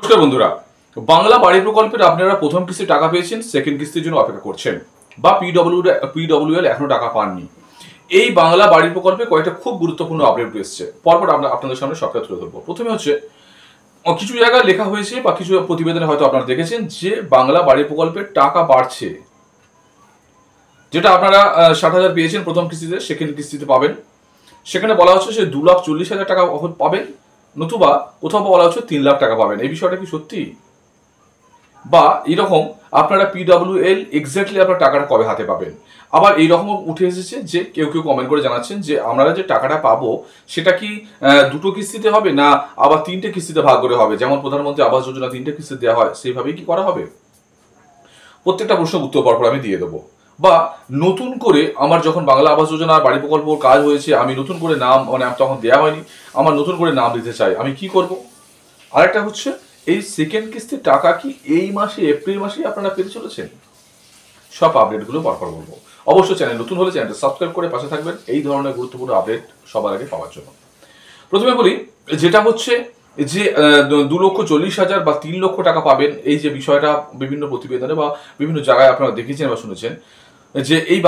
নমস্কার বন্ধুরা, বাংলা বাড়ি প্রকল্পের আপনারা প্রথম কিস্তির টাকা পেয়েছেন, সেকেন্ড কিস্তির জন্য অপেক্ষা করছেন বা পিডব্লিউএল এখনো টাকা পাননি। এই বাংলা বাড়ি প্রকল্পে কয়েকটা খুব গুরুত্বপূর্ণ আপডেট এসেছে, পরপর আমরা আপনাদের সামনে সবটা তুলে ধরবো। প্রথমে হচ্ছে কিছু জায়গায় লেখা হয়েছে বা কিছু প্রতিবেদনে হয়তো আপনারা দেখেছেন যে বাংলা বাড়ি প্রকল্পের টাকা বাড়ছে। যেটা আপনারা 60,000 পেয়েছেন প্রথম কিস্তিতে, সেকেন্ড কিস্তিতে পাবেন। সেখানে বলা হচ্ছে যে 2,40,000 টাকা পাবেন, নতুবা কোথাও বলা হচ্ছে 3 লাখ টাকা পাবেন। এই বিষয়টা কি সত্যি? বা এরকম আপনারা পিডব্লিউএল এক্স্যাক্টলি আপনার টাকাটা কবে হাতে পাবেন? আবার এইরকমও উঠে এসেছে যে কেউ কেউ কমেন্ট করে জানাচ্ছেন যে আমরা যে টাকাটা পাবো সেটা কি দুটো কিস্তিতে হবে, না আবার 3টে কিস্তিতে ভাগ করে হবে, যেমন প্রধানমন্ত্রী আবাস যোজনা 3টে কিস্তিতে দেওয়া হয় সেইভাবেই কি করা হবে? প্রত্যেকটা প্রশ্নের উত্তর পরপর আমি দিয়ে দেবো। বা নতুন করে আমার যখন বাংলা আবাস যোজনা বাড়ি প্রকল্প কাজ হয়েছে, আমি নতুন করে নাম তখন দেওয়া হয়নি, আমার নতুন করে নাম দিতে চাই, আমি কি করব? আরেকটা হচ্ছে এই সেকেন্ড কিস্তির টাকা কি এই মাসে এপ্রিল মাসে আপনারা পেতে চলেছেন? সব আপডেটগুলো পরপর বলবো। অবশ্যই চ্যানেল নতুন হলে চ্যানেলটা সাবস্ক্রাইব করে পাশে থাকবেন এই ধরনের গুরুত্বপূর্ণ আপডেট সবার আগে পাওয়ার জন্য। প্রথমে বলি যেটা হচ্ছে যে 2,40,000 বা 3 লক্ষ টাকা পাবেন, এই যে বিষয়টা বিভিন্ন প্রতিবেদনে বা বিভিন্ন জায়গায় আপনারা দেখেছেন বা শুনেছেন যে এই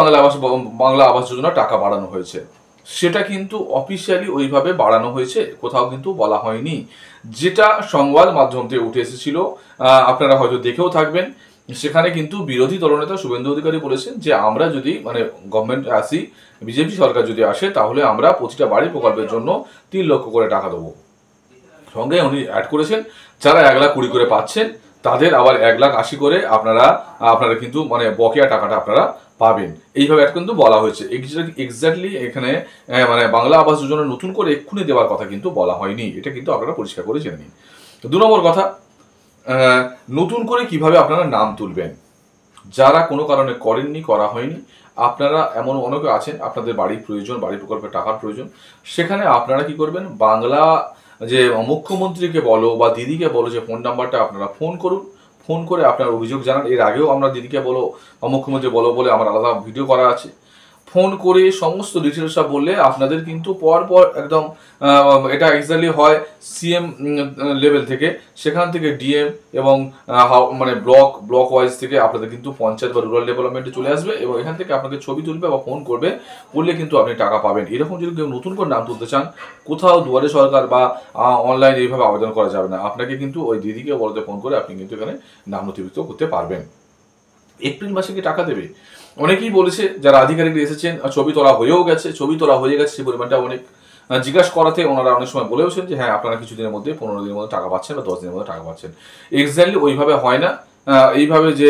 বাংলা আবাস যোজনা টাকা বাড়ানো হয়েছে, সেটা কিন্তু অফিসিয়ালি ওইভাবে বাড়ানো হয়েছে কোথাও কিন্তু বলা হয়নি। যেটা সংবাদ মাধ্যম থেকে উঠে এসেছিল, আপনারা হয়তো দেখেও থাকবেন, সেখানে কিন্তু বিরোধী দলনেতা শুভেন্দু অধিকারী বলেছেন যে আমরা যদি গভর্নমেন্ট আসি, বিজেপি সরকার যদি আসে, তাহলে আমরা প্রতিটা বাড়ি প্রকল্পের জন্য 3 লক্ষ করে টাকা দেবো। সঙ্গে উনি অ্যাড করেছেন যারা 1,20,000 করে পাচ্ছেন তাদের আবার 1,80,000 করে আপনারা কিন্তু বকেয়া টাকাটা আপনারা পাবেন, এইভাবে কিন্তু বলা হয়েছে। এক্স্যাক্টলি এখানে বাংলা আবাস যোজনা নতুন করে এক্ষুনি দেওয়ার কথা কিন্তু বলা হয়নি, এটা কিন্তু আপনারা পরিষ্কার করে জেনে নিন। 2 নম্বর কথা, নতুন করে কিভাবে আপনারা নাম তুলবেন? যারা কোনো কারণে করেননি, করা হয়নি, আপনারা এমন অনেকে আছেন আপনাদের বাড়ির প্রয়োজন, বাড়ি প্রকল্পের টাকার প্রয়োজন, সেখানে আপনারা কি করবেন? বাংলা যে মুখ্যমন্ত্রীকে বলো বা দিদিকে বলো যে ফোন নাম্বারটা আপনারা ফোন করুন, ফোন করে আপনার অভিযোগ জানান। এর আগেও আমরা দিদিকে বলো বা মুখ্যমন্ত্রী বলো বলে আমার আলাদা ভিডিও করা আছে। ফোন করে সমস্ত ডিটেলসটা বললে আপনাদের কিন্তু পর একদম এটা এক্স্যাক্টলি হয় সিএম লেভেল থেকে, সেখান থেকে ডিএম এবং ব্লক ওয়াইজ থেকে আপনাদের কিন্তু পঞ্চায়েত বা রুরাল ডেভেলপমেন্টে চলে আসবে এবং এখান থেকে আপনাকে ছবি তুলবে বা ফোন করবে, করলে কিন্তু আপনি টাকা পাবেন। এরকম যদি কেউ নতুন করে নাম তুলতে চান, কোথাও দুয়ারে সরকার বা অনলাইনে এইভাবে আবেদন করা যাবে না, আপনাকে কিন্তু ওই দিদিকে বলতে ফোন করে আপনি কিন্তু এখানে নাম নথিভুক্ত করতে পারবেন। এপ্রিল মাসে কি টাকা দেবে? অনেকেই বলেছে, যারা আধিকারিকরা এসেছেন, ছবি তোলা হয়েও গেছে, সেই পরিমাণটা অনেক জিজ্ঞাসা করাতে ওনারা অনেক সময় বলেওছেন যে হ্যাঁ আপনারা কিছুদিনের মধ্যে 15 দিনের মধ্যে টাকা পাচ্ছেন বা 10 দিনের মধ্যে টাকা পাচ্ছেন। এক্স্যাক্টলি ওইভাবে হয় না। এইভাবে যে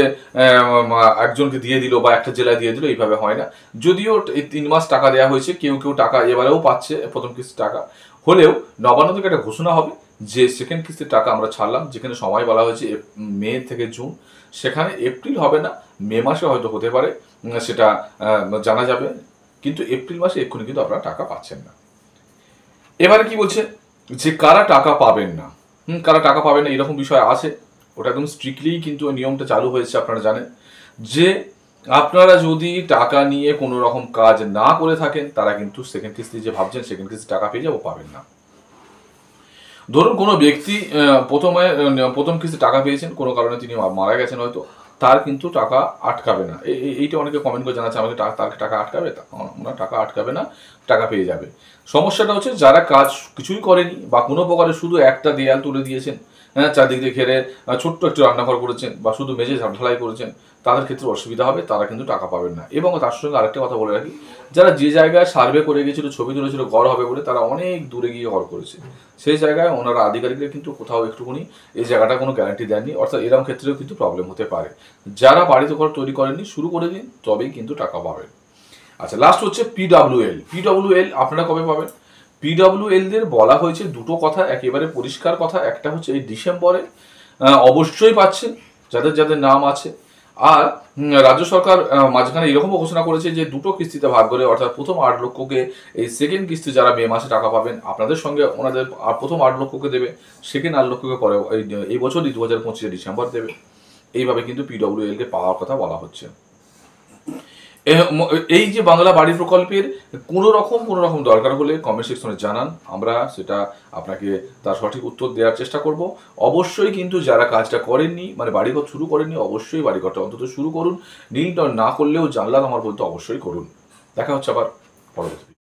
একজনকে দিয়ে দিল বা একটা জেলায় দিয়ে দিল, এইভাবে হয় না। যদিও এই 3 মাস টাকা দেওয়া হয়েছে, কেউ কেউ টাকা এবারেও পাচ্ছে প্রথম কিস্তির টাকা, হলেও নবান্ন থেকে একটা ঘোষণা হবে যে সেকেন্ড কিস্তির টাকা আমরা ছাড়লাম, যেখানে সময় বলা হয়েছে মে থেকে জুন, সেখানে এপ্রিল হবে না, মে মাসে হয়তো হতে পারে, সেটা জানা যাবে, কিন্তু এপ্রিল মাসে এক্ষুনি কিন্তু আপনারা টাকা পাচ্ছেন না। এবারে কি বলছে যে কারা টাকা পাবেন না, কারা টাকা পাবেন না এরকম বিষয় আছে, ওটা একদম স্ট্রিক্টলি কিন্তু নিয়মটা চালু হয়েছে। আপনারা জানেন যে আপনারা যদি টাকা নিয়ে কোনো রকম কাজ না করে থাকেন, তারা কিন্তু সেকেন্ড কিস্তি যে ভাবছেন সেকেন্ড কিস্তি টাকা পেয়ে যাবো, পাবেন না। ধরুন কোনো ব্যক্তি প্রথম কিস্তি টাকা পেয়েছেন, কোনো কারণে তিনি মারা গেছেন হয়তো, তার কিন্তু টাকা আটকাবে না। এইটা অনেকে কমেন্ট করে জানাচ্ছে আমাকে তার টাকা আটকাবে, ওনার টাকা আটকাবে না, টাকা পেয়ে যাবে। সমস্যাটা হচ্ছে যারা কাজ কিছুই করেনি বা কোনো প্রকারে শুধু একটা দেয়াল তুলে দিয়েছেন, চারদিক দিয়ে ঘেরে ছোট্ট একটু রান্নাঘর করেছেন বা শুধু মেঝে ঢালাই করেছেন, তাদের ক্ষেত্রে অসুবিধা হবে, তারা কিন্তু টাকা পাবেন না। এবং তার সঙ্গে আরেকটা কথা বলে রাখি, যারা যে জায়গায় সার্ভে করে গিয়েছিল, ছবি তুলেছিল ঘর হবে বলে, তারা অনেক দূরে গিয়ে ঘর করেছে, সেই জায়গায় ওনারা আধিকারিকরা কিন্তু কোথাও একটুখানি এই জায়গাটা কোনো গ্যারান্টি দেননি, অর্থাৎ এরকম ক্ষেত্রেও কিন্তু প্রবলেম হতে পারে। যারা বাড়িতে ঘর তৈরি করেননি, শুরু করে দিন, তবেই কিন্তু টাকা পাবেন। আচ্ছা, লাস্ট হচ্ছে পিডব্লিউএল আপনারা কবে পাবেন? পিডব্লিউএলদের বলা হয়েছে দুটো কথা, একেবারে পরিষ্কার কথা। একটা হচ্ছে এই ডিসেম্বরে অবশ্যই পাচ্ছেন যাদের যাদের নাম আছে। আর রাজ্য সরকার মাঝখানে এরকমও ঘোষণা করেছে যে দুটো কিস্তিতে ভাগ করে, অর্থাৎ প্রথম 8 লক্ষকে এই সেকেন্ড কিস্তি যারা মে মাসে টাকা পাবেন আপনাদের সঙ্গে ওনাদের প্রথম 8 লক্ষকে দেবে, সেকেন্ড 8 লক্ষকে পরে এই বছরই 2025 ডিসেম্বর দেবে। এইভাবে কিন্তু পিডব্লিউএলকে পাওয়ার কথা বলা হচ্ছে। এই যে বাংলা বাড়ি প্রকল্পের কোনো রকম দরকার হলে কমেন্ট সেকশনে জানান, আমরা সেটা আপনাকে তার সঠিক উত্তর দেওয়ার চেষ্টা করব। অবশ্যই কিন্তু যারা কাজটা করেননি, মানে বাড়িঘর শুরু করেননি, অবশ্যই বাড়িঘরটা অন্তত শুরু করুন। নীল না করলেও জানলা আমার বলতে অবশ্যই করুন। দেখা হচ্ছে আবার পরবর্তী।